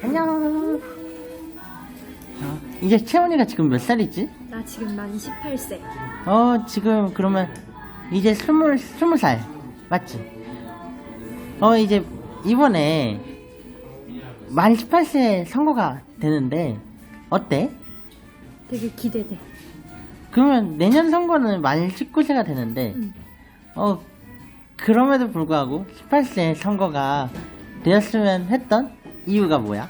안녕. 이제 채원이가 지금 몇 살이지? 나 지금 만 18세. 지금 그러면 이제 20살 맞지? 이제 이번에 만 18세 선거가 되는데 어때? 되게 기대돼. 그러면 내년 선거는 만 19세가 되는데 그럼에도 불구하고 18세 선거가 되었으면 했던 이유가 뭐야?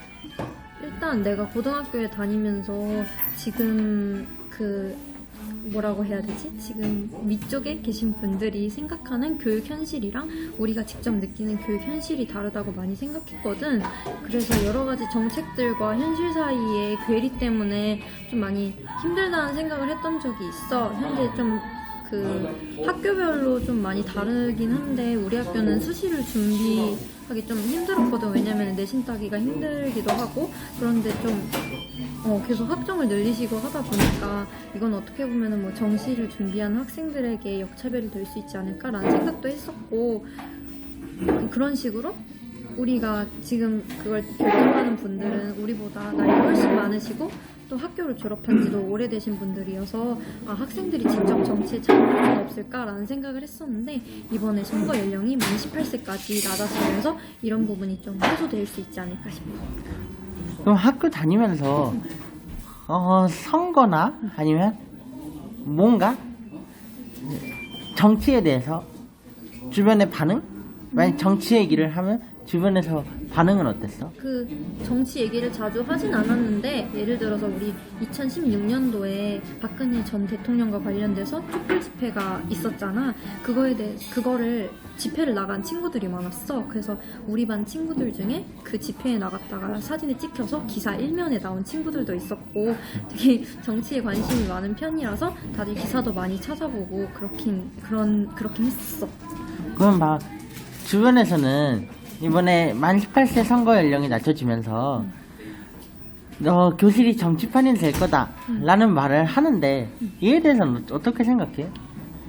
일단 내가 고등학교에 다니면서 지금 뭐라고 해야 되지? 지금 위쪽에 계신 분들이 생각하는 교육 현실이랑 우리가 직접 느끼는 교육 현실이 다르다고 많이 생각했거든. 그래서 여러 가지 정책들과 현실 사이의 괴리 때문에 좀 많이 힘들다는 생각을 했던 적이 있어. 현재 좀 학교별로 좀 많이 다르긴 한데 우리 학교는 수시를 준비하기 좀 힘들었거든. 왜냐면 내신 따기가 힘들기도 하고. 그런데 좀 계속 학점을 늘리시고 하다 보니까 이건 어떻게 보면은 뭐 정시를 준비하는 학생들에게 역차별이 될 수 있지 않을까라는 생각도 했었고, 그런 식으로 우리가 지금 그걸 결정하는 분들은 우리보다 나이가 훨씬 많으시고 또 학교를 졸업한 지도 오래되신 분들이어서 학생들이 직접 정치에 참여할 수는 없을까라는 생각을 했었는데, 이번에 선거 연령이 만 18세까지 낮아지면서 이런 부분이 좀 해소될 수 있지 않을까 싶어. 그럼 학교 다니면서 선거나 아니면 뭔가 정치에 대해서 주변의 반응? 만약 정치 얘기를 하면 주변에서 반응은 어땠어? 정치 얘기를 자주 하진 않았는데, 예를 들어서 우리 2016년도에 박근혜 전 대통령과 관련돼서 촛불 집회가 있었잖아. 그거를 집회를 나간 친구들이 많았어. 그래서 우리 반 친구들 중에 그 집회에 나갔다가 사진을 찍혀서 기사 1면에 나온 친구들도 있었고, 되게 정치에 관심이 많은 편이라서 다들 기사도 많이 찾아보고 그렇긴 했었어. 그럼 막 주변에서는 이번에 만 18세 선거 연령이 낮춰지면서 교실이 정치판이 될 거다 라는 말을 하는데 이에 대해서는 어떻게 생각해?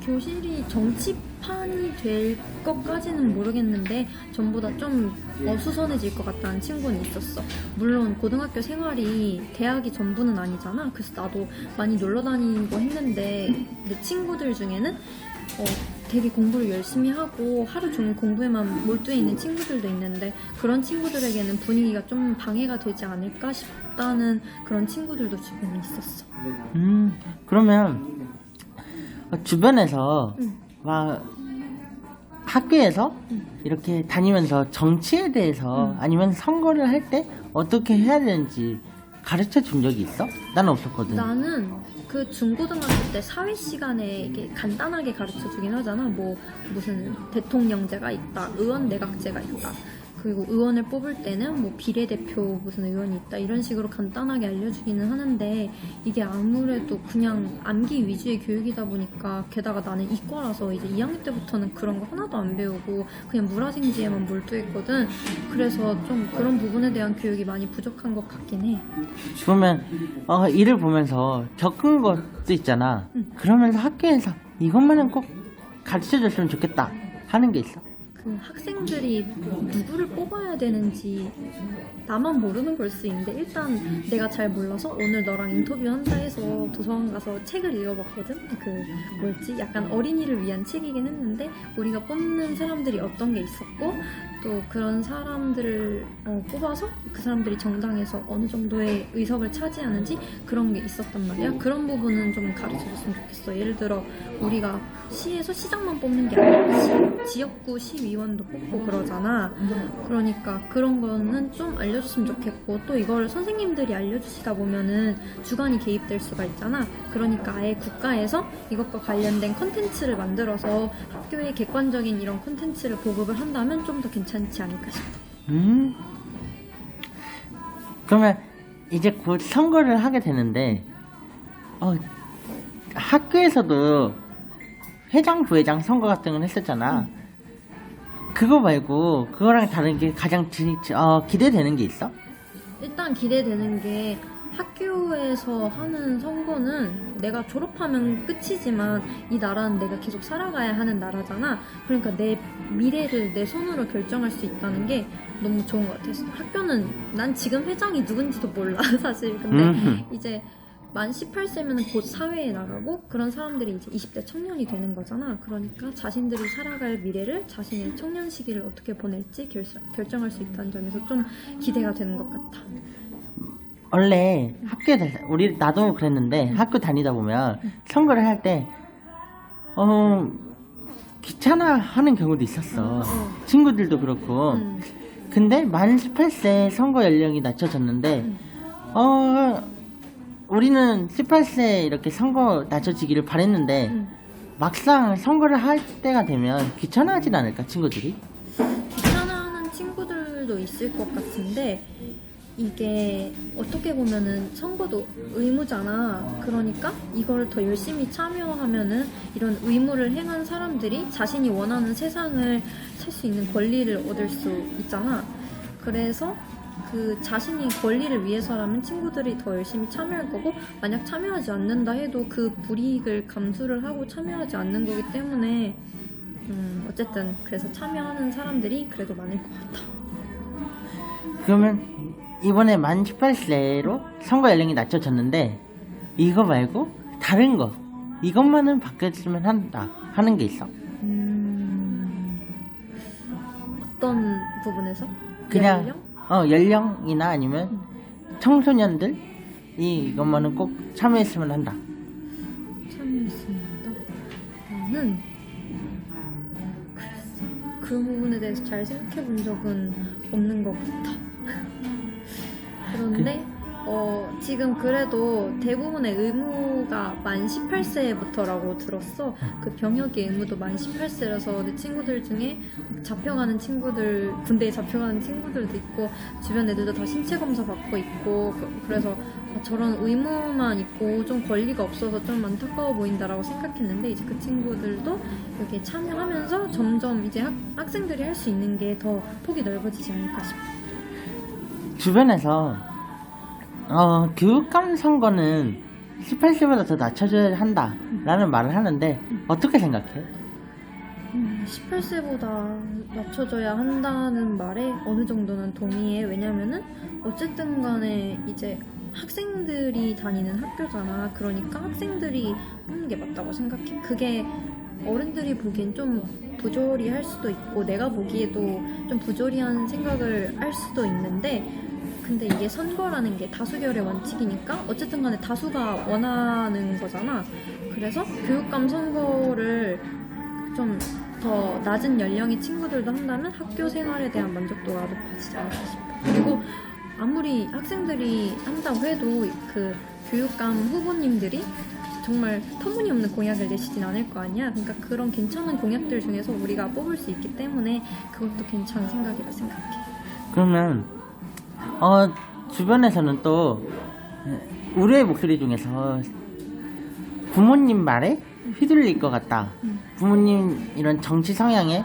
교실이 정치판이 될 것까지는 모르겠는데 전부 다 좀 어수선해질 것 같다는 친구는 있었어. 물론 고등학교 생활이 대학이 전부는 아니잖아. 그래서 나도 많이 놀러 다니고 했는데 내 친구들 중에는 되게 공부를 열심히 하고 하루 종일 공부에만 몰두해 있는 친구들도 있는데, 그런 친구들에게는 분위기가 좀 방해가 되지 않을까 싶다는 그런 친구들도 주변에 있었어. 그러면 주변에서 막 학교에서 이렇게 다니면서 정치에 대해서 아니면 선거를 할 때 어떻게 해야 되는지 가르쳐 준 적이 있어? 나는 없었거든. 나는 중고등학교 때 사회 시간에 이게 간단하게 가르쳐 주긴 하잖아. 무슨 대통령제가 있다, 의원 내각제가 있다, 그리고 의원을 뽑을 때는 비례대표 무슨 의원이 있다, 이런 식으로 간단하게 알려주기는 하는데, 이게 아무래도 그냥 암기 위주의 교육이다 보니까, 게다가 나는 이과라서 이제 2학년 때부터는 그런 거 하나도 안 배우고 그냥 물화생지에만 몰두했거든. 그래서 좀 그런 부분에 대한 교육이 많이 부족한 것 같긴 해. 그러면 일을 보면서 겪은 것도 있잖아. 그러면서 학교에서 이것만은 꼭 가르쳐 줬으면 좋겠다 하는 게 있어? 학생들이 누구를 뽑아야 되는지 나만 모르는 걸 수 있는데, 일단 내가 잘 몰라서 오늘 너랑 인터뷰한다 해서 도서관 가서 책을 읽어봤거든. 약간 어린이를 위한 책이긴 했는데 우리가 뽑는 사람들이 어떤 게 있었고, 또 그런 사람들을 뽑아서 그 사람들이 정당에서 어느 정도의 의석을 차지하는지 그런 게 있었단 말이야. 그런 부분은 좀 가르쳐줬으면 좋겠어. 예를 들어 우리가 시에서 시장만 뽑는 게 아니라 지역구 시의원도 뽑고 그러잖아. 그러니까 그런 거는 좀 알려줬으면 좋겠고, 또 이걸 선생님들이 알려주시다 보면은 주관이 개입될 수가 있잖아. 그러니까 아예 국가에서 이것과 관련된 컨텐츠를 만들어서 학교에 객관적인 이런 컨텐츠를 보급을 한다면 좀 더 괜찮지 않을까 싶어. 그러면 이제 곧 선거를 하게 되는데 학교에서도 회장, 부회장 선거 같은 걸 했었잖아. 그거 말고 그거랑 다른 게 가장 기대되는 게 있어? 일단 기대되는 게 학교에서 하는 선거는 내가 졸업하면 끝이지만 이 나라는 내가 계속 살아가야 하는 나라잖아. 그러니까 내 미래를 내 손으로 결정할 수 있다는 게 너무 좋은 것 같았어. 학교는 난 지금 회장이 누군지도 몰라 사실. 근데 이제 만 18세면 곧 사회에 나가고 그런 사람들이 이제 20대 청년이 되는 거잖아. 그러니까 자신들이 살아갈 미래를 자신의 청년 시기를 어떻게 보낼지 결정할 수 있다는 점에서 좀 기대가 되는 것 같아. 원래 나도 그랬는데 학교 다니다 보면 선거를 할 때 귀찮아하는 경우도 있었어. 친구들도 그렇고. 근데 만 18세 선거 연령이 낮춰졌는데 우리는 18세 이렇게 선거 낮춰지기를 바랬는데 막상 선거를 할 때가 되면 귀찮아하진 않을까, 친구들이? 귀찮아하는 친구들도 있을 것 같은데 이게 어떻게 보면은 선거도 의무잖아. 그러니까 이걸 더 열심히 참여하면은 이런 의무를 행한 사람들이 자신이 원하는 세상을 살 수 있는 권리를 얻을 수 있잖아. 그래서 그 자신이 권리를 위해서라면 친구들이 더 열심히 참여할 거고, 만약 참여하지 않는다 해도 그 불이익을 감수를 하고 참여하지 않는 거기 때문에 어쨌든 그래서 참여하는 사람들이 그래도 많을 것 같아. 그러면 이번에 만 18세로 선거 연령이 낮춰졌는데 이거 말고 다른 거 이것만은 바뀌었으면 한다 하는 게 있어? 어떤 부분에서? 그냥 연령? 연령이나 아니면 청소년들 이것만은 꼭 참여했으면 한다. 참여했으면 한다. 나는 글쎄, 그 부분에 대해서 잘 생각해 본 적은 없는 것 같아. 그런데 지금 그래도 대부분의 의무가 만 18세부터라고 들었어. 그 병역의 의무도 만 18세라서 내 친구들 중에 잡혀가는 친구들, 군대에 잡혀가는 친구들도 있고 주변 애들도 다 신체 검사 받고 있고 그래서 저런 의무만 있고 좀 권리가 없어서 좀 안타까워 보인다라고 생각했는데 이제 그 친구들도 여기에 참여하면서 점점 이제 학생들이 할 수 있는 게 더 폭이 넓어지지 않을까 싶어. 주변에서 교육감 선거는 18세보다 더 낮춰줘야 한다 라는 말을 하는데 어떻게 생각해? 18세보다 낮춰줘야 한다는 말에 어느 정도는 동의해. 왜냐면은 어쨌든 간에 이제 학생들이 다니는 학교잖아. 그러니까 학생들이 뽑는 게 맞다고 생각해. 그게 어른들이 보기엔 좀 부조리할 수도 있고 내가 보기에도 좀 부조리한 생각을 할 수도 있는데, 근데 이게 선거라는 게 다수결의 원칙이니까 어쨌든 간에 다수가 원하는 거잖아. 그래서 교육감 선거를 좀 더 낮은 연령의 친구들도 한다면 학교 생활에 대한 만족도가 높아지지 않을까 싶어. 그리고 아무리 학생들이 한다고 해도 그 교육감 후보님들이 정말 터무니없는 공약을 내시진 않을 거 아니야. 그러니까 그런 괜찮은 공약들 중에서 우리가 뽑을 수 있기 때문에 그것도 괜찮은 생각이라 생각해. 그러면 주변에서는 또 우리의 목소리 중에서 부모님 말에 휘둘릴 것 같다, 부모님 이런 정치 성향에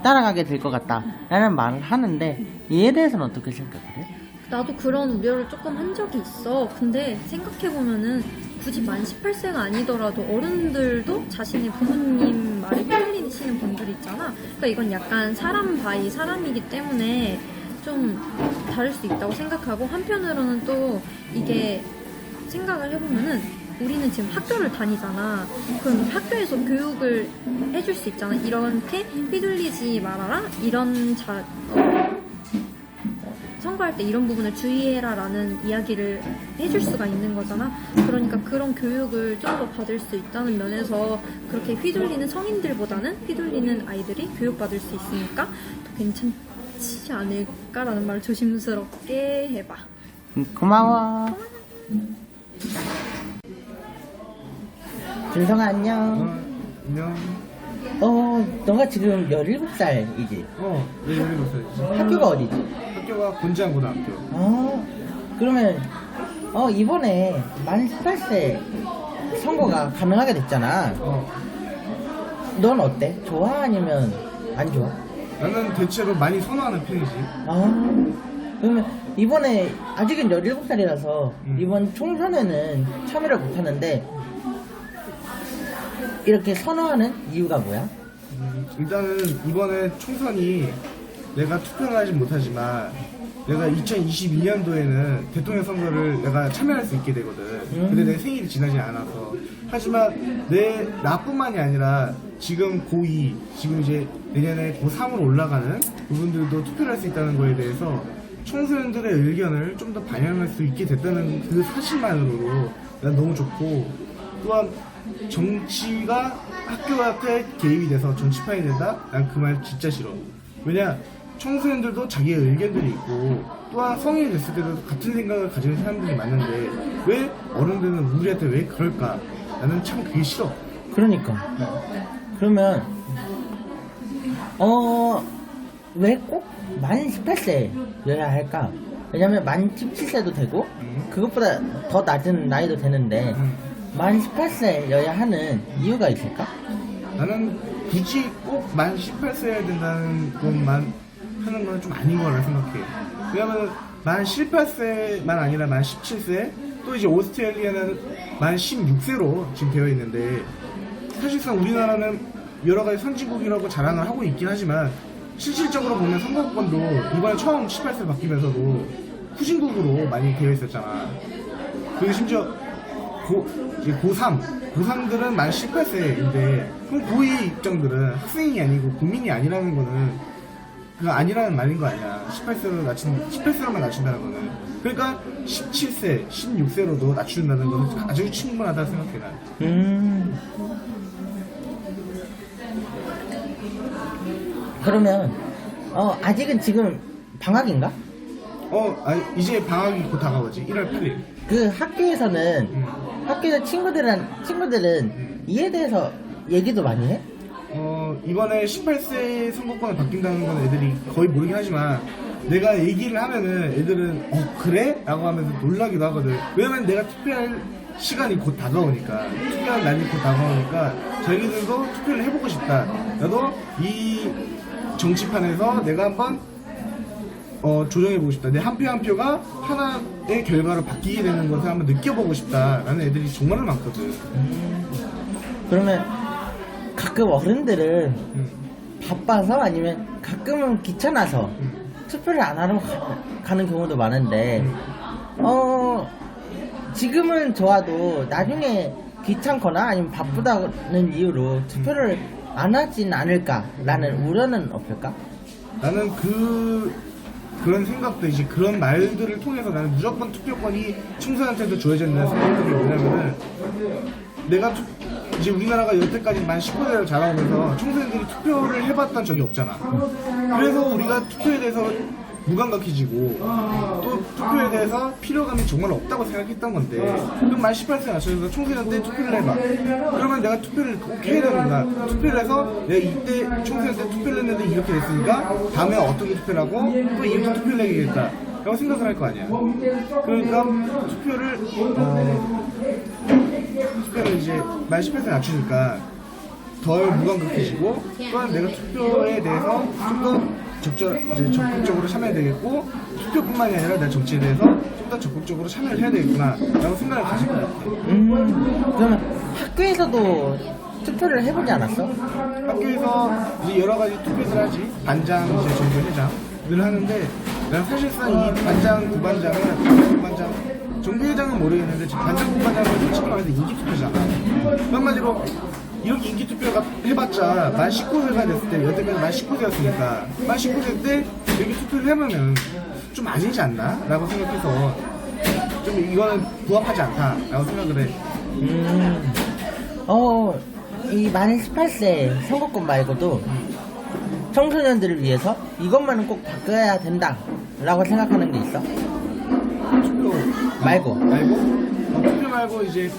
따라가게 될 것 같다 라는 말을 하는데 이에 대해서는 어떻게 생각해? 나도 그런 우려를 조금 한 적이 있어. 근데 생각해보면은 굳이 만 18세가 아니더라도 어른들도 자신의 부모님 말에 휘둘리시는 분들이 있잖아. 그러니까 이건 약간 사람 바이 사람이기 때문에 좀 다를 수 있다고 생각하고, 한편으로는 또 이게 생각을 해보면은 우리는 지금 학교를 다니잖아. 그럼 학교에서 교육을 해줄 수 있잖아. 이렇게 휘둘리지 말아라, 이런 선거할 때 이런 부분을 주의해라 라는 이야기를 해줄 수가 있는 거잖아. 그러니까 그런 교육을 좀 더 받을 수 있다는 면에서 그렇게 휘둘리는 성인들보다는 휘둘리는 아이들이 교육받을 수 있으니까 더 괜찮지 않을까라는 말을 조심스럽게 해봐. 고마워. 준성아 안녕. 안녕. 너가 지금 17살이지? 네, 17살이지. 학교가 어디지? 학교가 곤지암고등학교. 그러면 이번에 만 18세 선거가 가능하게 됐잖아. 넌 어때? 좋아 아니면 안 좋아? 나는 대체로 많이 선호하는 편이지. 그러면 이번에 아직은 17살이라서 이번 총선에는 참여를 못하는데 이렇게 선호하는 이유가 뭐야? 일단은 이번에 총선이 내가 투표를 하진 못하지만 내가 2022년도에는 대통령 선거를 내가 참여할 수 있게 되거든. 근데 내 생일이 지나지 않아서. 하지만 나뿐만이 아니라 지금 고2, 지금 이제 내년에 고3으로 올라가는 부분들도 투표를 할 수 있다는 거에 대해서 청소년들의 의견을 좀 더 반영할 수 있게 됐다는 그 사실만으로도 난 너무 좋고, 또한 정치가 학교한테 개입이 돼서 정치판이 된다? 난 그 말 진짜 싫어. 왜냐, 청소년들도 자기의 의견들이 있고, 또한 성인이 됐을 때도 같은 생각을 가지는 사람들이 많은데 왜 어른들은 우리한테 왜 그럴까? 나는 참 그게 싫어. 그러니까. 그러면 왜 꼭 만 18세여야 할까? 왜냐면 만 17세도 되고 그것보다 더 낮은 나이도 되는데 만 18세여야 하는 이유가 있을까? 나는 굳이 꼭 만 18세여야 된다는 것만 하는 건 좀 아닌 거라 생각해. 왜냐면 만 18세만 아니라 만 17세, 또 이제 오스트레일리아는 만 16세로 지금 되어 있는데, 사실상 우리나라는 여러 가지 선진국이라고 자랑을 하고 있긴 하지만 실질적으로 보면 선거권도 이번에 처음 18세 바뀌면서도 후진국으로 많이 되어 있었잖아. 그리고 심지어 이제 고3들은 만 18세인데, 그럼 고2 입장들은 학생이 아니고 국민이 아니라는 거는 그거 아니라는 말인 거 아니야. 18세로만 낮춘다는 거는. 그러니까 17세, 16세로도 낮춘다는 거는 아주 충분하다 생각해 난. 그러면 아직은 지금 방학인가? 아니, 이제 방학이 곧 다가오지. 1월 8일. 그 학교에서는 학교에서 친구들은 이에 대해서 얘기도 많이 해? 이번에 18세 선거권을 바뀐다는 건 애들이 거의 모르긴 하지만, 내가 얘기를 하면은 애들은 그래? 라고 하면서 놀라기도 하거든. 왜냐면 내가 투표할 시간이 곧 다가오니까, 투표할 날이 곧 다가오니까 자기들도 투표를 해보고 싶다. 나도 이 정치판에서 내가 한번 조정해보고 싶다. 내 한 표 한 표가 하나의 결과로 바뀌게 되는 것을 한번 느껴보고 싶다 라는 애들이 정말 많거든. 그러면 가끔 어른들은 바빠서 아니면 가끔은 귀찮아서 투표를 안 하러 가는 경우도 많은데 지금은 좋아도 나중에 귀찮거나 아니면 바쁘다는 이유로 투표를 안 하진 않을까라는 우려는 없을까? 나는 그런 생각도, 이제 그런 말들을 통해서 나는 무조건 투표권이 청소년한테도 줘야지 된다는 생각들이 뭐냐면은, 내가 이제 우리나라가 여태까지 만 19세를 자라오면서 청소년들이 투표를 해봤던 적이 없잖아. 그래서 우리가 투표에 대해서 무감각해지고 또 투표에 대해서 필요감이 정말 없다고 생각했던 건데, 그럼 만 18세 맞춰서 청소년한테 투표를 해봐. 그러면 내가 투표를 꼭 해야 되는가? 투표를 해서 내가 이때 청소년한테 투표를 했는데 이렇게 됐으니까 다음에 어떻게 투표를 하고 또 이렇게 투표를 해야겠다 라고 생각을 할 거 아니야. 그러니까 투표를 이제 만 18세 낮추니까 덜 무감각해지고, 또한 내가 투표에 대해서 좀 더 적극적으로 참여해야 되겠고, 투표뿐만이 아니라 내 정치에 대해서 좀 더 적극적으로 참여를 해야 되겠구나 라고 생각을 가질 것 같아. 그러면 학교에서도 투표를 해보지 않았어? 학교에서 이제 여러 가지 투표를 하지. 반장, 이제 정부회장을 하는데, 난 사실상 이 반장, 부반장, 정부회장은 모르겠는데 반장, 부반장은 솔직히 말해서 인기 투표잖아. 한마디로 이렇게 인기 투표가 해봤자 만 19세가 됐을 때, 여태까지 만 19세였으니까 만 19세 때 이렇게 투표를 해보면 좀 아니지 않나? 라고 생각해서 좀 이거는 부합하지 않다 라고 생각을 해. 이 만 18세 선거권 말고도 청소년들을 위해서 이것만은 꼭 바꿔야 된다 라고 생각하는 게 있어? 투표 말고 투표 말고 이제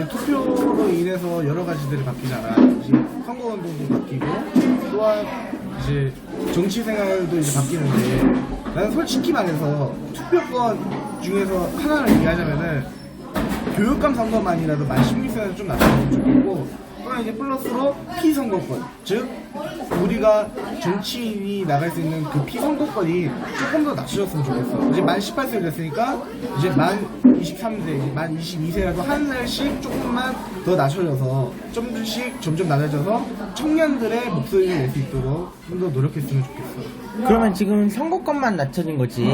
투표로 인해서 여러 가지들이 바뀌잖아. 이제 선거운동도 바뀌고, 또한 이제 정치 생활도 이제 바뀌는데, 나는 솔직히 말해서 투표권 중에서 하나를 얘기하자면은 교육감 선거만이라도 만 16세는 좀 낮춰주면 좋겠고, 또한 이제 플러스로 피선거권, 즉 우리가 정치인이 나갈 수 있는 그 피선거권이 조금 더 낮춰졌으면 좋겠어. 이제 만 18세 됐으니까 이제 만 23세, 이제 만 22세라도 한 살씩 조금만 더 낮춰져서 좀씩 점점 낮아져서 청년들의 목소리를 낼 수 있도록 좀 더 노력했으면 좋겠어. 그러면 지금 선거권만 낮춰진 거지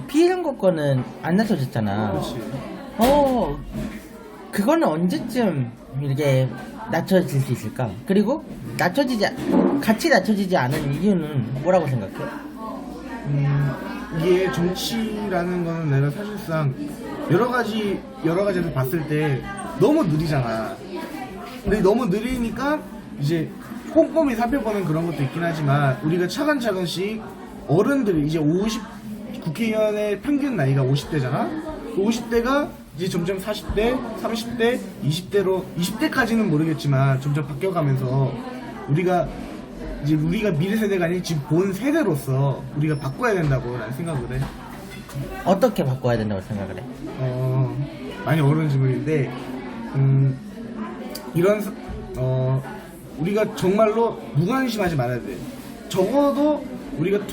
피선거권은 안 낮춰졌잖아. 그렇지. 그거는 언제쯤 이렇게 낮춰질 수 있을까? 그리고 같이 낮춰지지 않은 이유는 뭐라고 생각해? 이게 정치라는 거는 내가 사실상 여러 가지에서 봤을 때 너무 느리잖아. 근데 너무 느리니까 이제 꼼꼼히 살펴보는 그런 것도 있긴 하지만 우리가 차근차근씩 어른들이 이제 국회의원의 평균 나이가 50대잖아? 50대가 이제 점점 40대, 30대, 20대로 20대까지는 모르겠지만 점점 바뀌어가면서 우리가 미래 세대가 아닌 지금 본 세대로서 우리가 바꿔야 된다고 나는 생각을 해. 어떻게 바꿔야 된다고 생각을 해? 많이 어려운 질문인데 우리가 정말로 무관심하지 말아야 돼. 적어도 우리가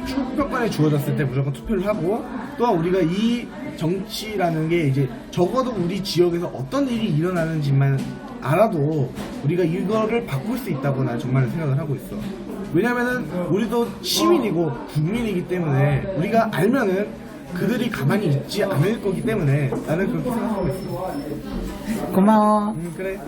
투표권이 주어졌을 때 무조건 투표를 하고, 또한 우리가 이 정치라는 게 이제 적어도 우리 지역에서 어떤 일이 일어나는지만 알아도 우리가 이거를 바꿀 수 있다고 난 정말 생각을 하고 있어. 왜냐면은 우리도 시민이고 국민이기 때문에 우리가 알면은 그들이 가만히 있지 않을 거기 때문에 나는 그렇게 생각하고 있어. 고마워. 그래.